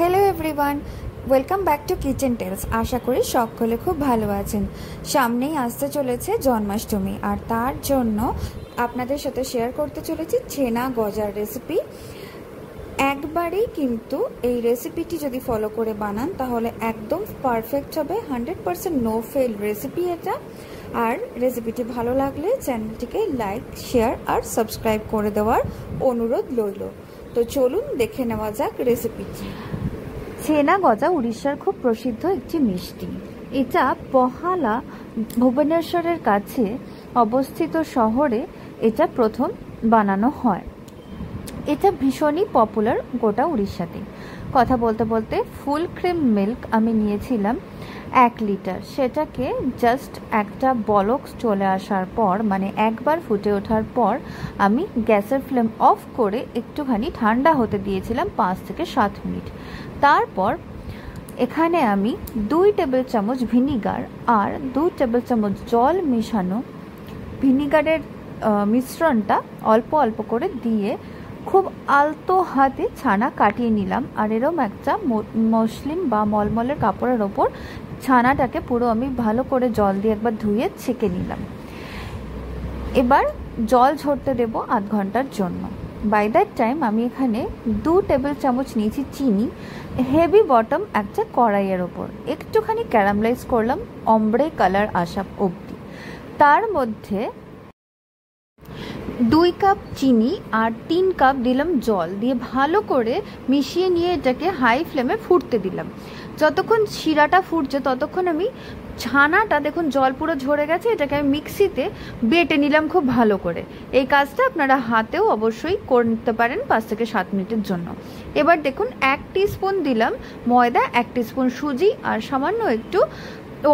Hello everyone, welcome back to kitchen tales. আশা করি সকলে খুব ভালো আছেন। সামনেই আসতে চলেছে জন্মাষ্টমী, আর তার জন্য আপনাদের সাথে শেয়ার করতে চলেছি ছেনা গজার রেসিপি। একবারেই কিন্তু এই রেসিপিটি যদি ফলো করে বানান তাহলে একদম পারফেক্ট হবে, 100% নো ফেল রেসিপি এটা। আর রেসিপিটি ভালো লাগলে চ্যানেলটিকে লাইক, শেয়ার আর সাবস্ক্রাইব করে দেওয়ার অনুরোধ রইল। তো চলুন দেখে নেওয়া যাক রেসিপিটি। ছেনা গজা উড়িষ্যার খুব প্রসিদ্ধ একটি মিষ্টি। এটা পহালা ভুবনেশ্বরের কাছে অবস্থিত শহরে এটা প্রথম বানানো হয়। এটা ভীষণই পপুলার গোটা উড়িষ্যাতে। কথা বলতে বলতে ফুল ক্রিম মিল্ক আমি নিয়েছিলাম 1 লিটার। সেটাকে জাস্ট একটা বলক চলে আসার পর, মানে একবার ফুটে ওঠার পর, আমি গ্যাসের ফ্লেম অফ করে একটুখানি ঠান্ডা হতে দিয়েছিলাম 5 থেকে 7 মিনিট। তারপর এখানে আমি 2 টেবিল চামচ ভিনিগার আর 2 টেবিল চামচ জল মেশানো ভিনিগারের মিশ্রণটা অল্প অল্প করে দিয়ে খুব আলতো হাতে ছানা কাটিয়ে নিলাম। আর এরম একটা মসলিন বা মলমলের কাপড়ের ওপর ছানাটাকে পুরো আমি ভালো করে জল দিয়ে একবার ধুয়ে ছেঁকে নিলাম। এবার জল ঝরতে দেব আধ ঘন্টার জন্য। বাই দ্যাট টাইম আমি এখানে 2 টেবিল চামচ নিয়েছি চিনি, হেভি বটম একটা কড়াইয়ের ওপর একটুখানি ক্যারামেলাইজ করলাম অম্ব্রে কালার আসা অবধি। তার মধ্যে 2 কাপ চিনি আর 3 কাপ দিলাম জল দিয়ে ভালো করে মিশিয়ে নিয়ে এটাকে হাই ফ্লেমে ফুটতে দিলাম। যতক্ষণ শিরাটা ফুটছে ততক্ষণ আমি ছানাটা, দেখুন জল পুরো ঝরে গেছে, এটাকে আমি মিক্সিতে বেটে নিলাম খুব ভালো করে। এই কাজটা আপনারা হাতেও অবশ্যই করতে পারেন 5 থেকে 7 মিনিটের জন্য। এবার দেখুন 1 টিস্পুন দিলাম ময়দা, 1 টিস্পুন সুজি আর সামান্য একটু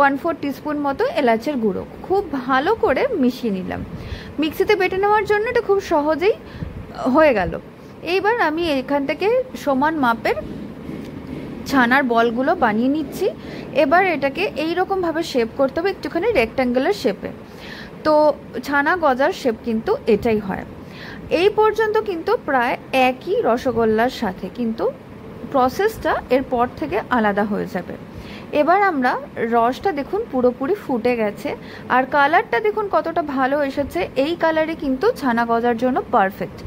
1/4 টিস্পুন মতো এলাচের গুঁড়ো খুব ভালো করে মিশিয়ে নিলাম। মিক্সিতে বেটে নেওয়ার জন্য এটা খুব সহজেই হয়ে গেল। এইবার আমি এখান থেকে সমান মাপের ছানার বলগুলো বানিয়ে নিচ্ছি। এবার এটাকে এইরকমভাবে শেপ করতে হবে, একটুখানি রেক্ট্যাঙ্গুলার শেপে। তো ছানা গজার শেপ কিন্তু এটাই হয়। এই পর্যন্ত কিন্তু প্রায় একই রসগোল্লার সাথে, কিন্তু প্রসেসটা এরপর থেকে আলাদা হয়ে যাবে। এবার আমরা রসটা দেখুন পুরোপুরি ফুটে গেছে আর কালারটা দেখুন কতটা ভালো এসেছে। এই কালারে কিন্তু ছানা গজার জন্য পারফেক্ট।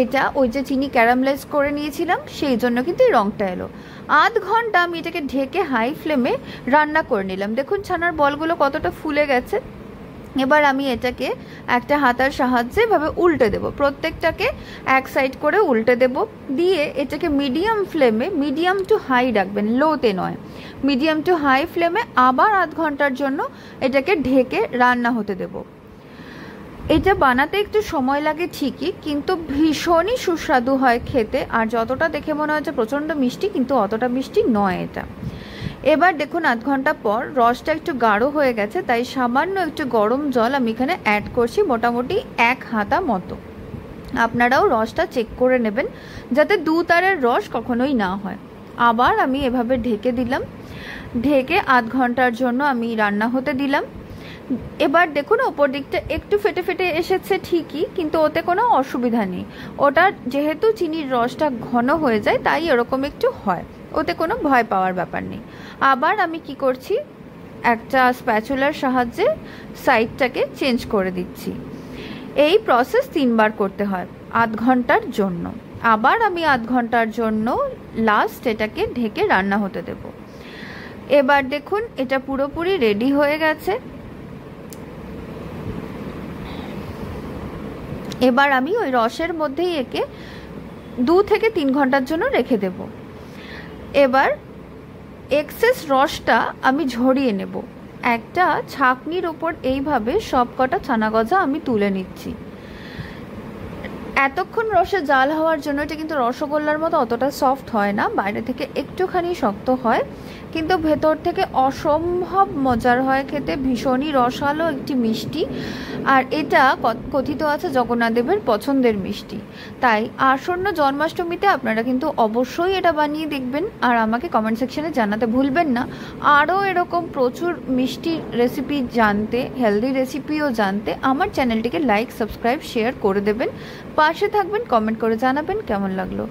এটা ওই যে চিনি ক্যারামেলাইজ করে নিয়েছিলাম সেই জন্য কিন্তু এই রঙটা এলো। আধ ঘন্টা আমি এটাকে ঢেকে হাই ফ্লেমে রান্না করে নিলাম। দেখুন ছানার বলগুলো কতটা ফুলে গেছে। এবার আমি এটাকে একটা হাতার সাহায্যে ভাবে উল্টে দেব, প্রত্যেকটাকে এক সাইড করে উল্টে দেব। দিয়ে এটাকে মিডিয়াম ফ্লেমে, মিডিয়াম টু হাই রাখবেন, লোতে নয়, মিডিয়াম টু হাই ফ্লেমে আবার আধ ঘন্টার জন্য এটাকে ঢেকে রান্না হতে দেব। এটা বানাতে একটু সময় লাগে ঠিকই, কিন্তু ভীষণই সুস্বাদু হয় খেতে। আর যতটা দেখে মনে হচ্ছে প্রচণ্ড মিষ্টি, কিন্তু অতটা মিষ্টি নয় এটা। এবার দেখুন আধ ঘন্টা পর রসটা একটু গাঢ় হয়ে গেছে, তাই সামান্য একটু গরম জল আমি এখানে অ্যাড করছি, মোটামুটি 1 হাতা মতো। আপনারাও রসটা চেক করে নেবেন যাতে 2 তারের রস কখনোই না হয়। আবার আমি এভাবে ঢেকে দিলাম, ঢেকে আধ ঘন্টার জন্য আমি রান্না হতে দিলাম। এবার দেখুন ওপর দিকটা একটু ফেটে ফেটে এসেছে ঠিকই, কিন্তু ওতে কোনো অসুবিধা নেই। ওটা যেহেতু চিনির রসটা ঘন হয়ে যায় তাই এরকম একটু হয়, ওতে কোনো ভয় পাওয়ার ব্যাপার নেই। আবার আমি কি করছি, একটা স্প্যাচুলার সাহায্যে সাইডটাকে চেঞ্জ করে দিচ্ছি। এই প্রসেস 3 বার করতে হয় আধ ঘন্টার জন্য। আবার আমি আধ ঘন্টার জন্য লাস্ট এটাকে ঢেকে রান্না হতে দেব। এবার দেখুন এটা পুরোপুরি রেডি হয়ে গেছে। এবার আমি ওই রসের মধ্যেই একে 2 থেকে 3 ঘন্টার জন্য রেখে দেব। এবার এক্সেস রসটা আমি ঝরিয়ে নেব। একটা ছাঁকনির ওপর এইভাবে সব কটা ছানা গজা আমি তুলে নিচ্ছি। এতক্ষণ রসে জাল হওয়ার জন্য এটা কিন্তু রসগোল্লার মতো অতটা সফট হয় না, বাইরে থেকে একটুখানি শক্ত হয়, কিন্তু ভেতর থেকে অসম্ভব মজার হয় খেতে, ভীষণই রসালো একটি মিষ্টি। আর এটা কথিত আছে জগন্নাথদেবের পছন্দের মিষ্টি। তাই আসন্ন জন্মাষ্টমীতে আপনারা কিন্তু অবশ্যই এটা বানিয়ে দেখবেন আর আমাকে কমেন্ট সেকশনে জানাতে ভুলবেন না। আরও এরকম প্রচুর মিষ্টি রেসিপি জানতে, হেলদি রেসিপিও জানতে আমার চ্যানেলটিকে লাইক, সাবস্ক্রাইব, শেয়ার করে দেবেন, পাশে থাকবেন, কমেন্ট করে জানাবেন কেমন লাগলো।